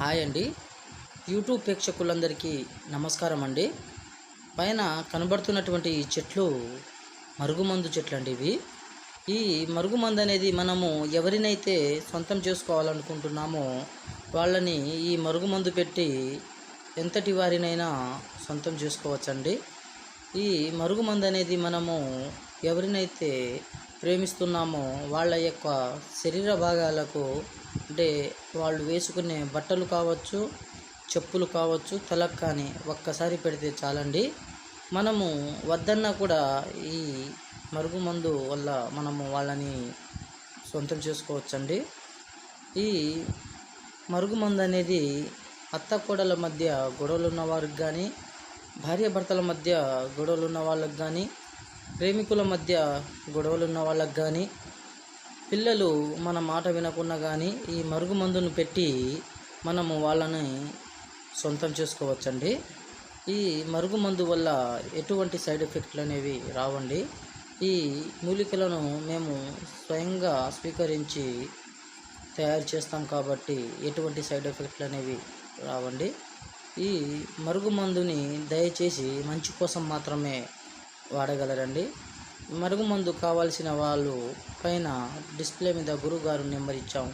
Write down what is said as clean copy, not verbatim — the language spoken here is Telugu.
హాయ్ అండి. యూట్యూబ్ ప్రేక్షకులందరికీ నమస్కారం అండి. పైన కనబడుతున్నటువంటి ఈ చెట్లు మరుగుమందు చెట్లు అండి ఇవి. ఈ మరుగుమందు అనేది మనము ఎవరినైతే సొంతం చేసుకోవాలనుకుంటున్నామో వాళ్ళని ఈ మరుగుమందు పెట్టి ఎంతటి వారినైనా సొంతం చేసుకోవచ్చండి. ఈ మరుగుమందు అనేది మనము ఎవరినైతే ప్రేమిస్తున్నామో వాళ్ళ యొక్క శరీర భాగాలకు, అంటే వాళ్ళు వేసుకునే బట్టలు కావచ్చు, చెప్పులు కావచ్చు, తలకు కానీ ఒక్కసారి పెడితే చాలండి. మనము వద్దన్నా కూడా ఈ మరుగుమందు వల్ల మనము వాళ్ళని సొంతం చేసుకోవచ్చండి. ఈ మరుగుమందు అనేది అత్త కోడల మధ్య గొడవలు ఉన్న వారికి కానీ, భార్యాభర్తల మధ్య గొడవలు ఉన్న వాళ్ళకి కానీ, ప్రేమికుల మధ్య గొడవలు ఉన్న వాళ్ళకి కానీ, పిల్లలు మన మాట వినకుండా కానీ ఈ మరుగుమందును పెట్టి మనము వాళ్ళని సొంతం చేసుకోవచ్చండి. ఈ మరుగుమందు వల్ల ఎటువంటి సైడ్ ఎఫెక్ట్లు అనేవి రావండి. ఈ మూలికలను మేము స్వయంగా స్వీకరించి తయారు చేస్తాం కాబట్టి ఎటువంటి సైడ్ ఎఫెక్ట్లు అనేవి రావండి. ఈ మరుగుమందుని దయచేసి మంచి కోసం మాత్రమే వాడగలరండి. మరుగుమందు కావాల్సిన వాళ్ళు పైన డిస్ప్లే మీద గురువుగారు నెంబర్ ఇచ్చాము.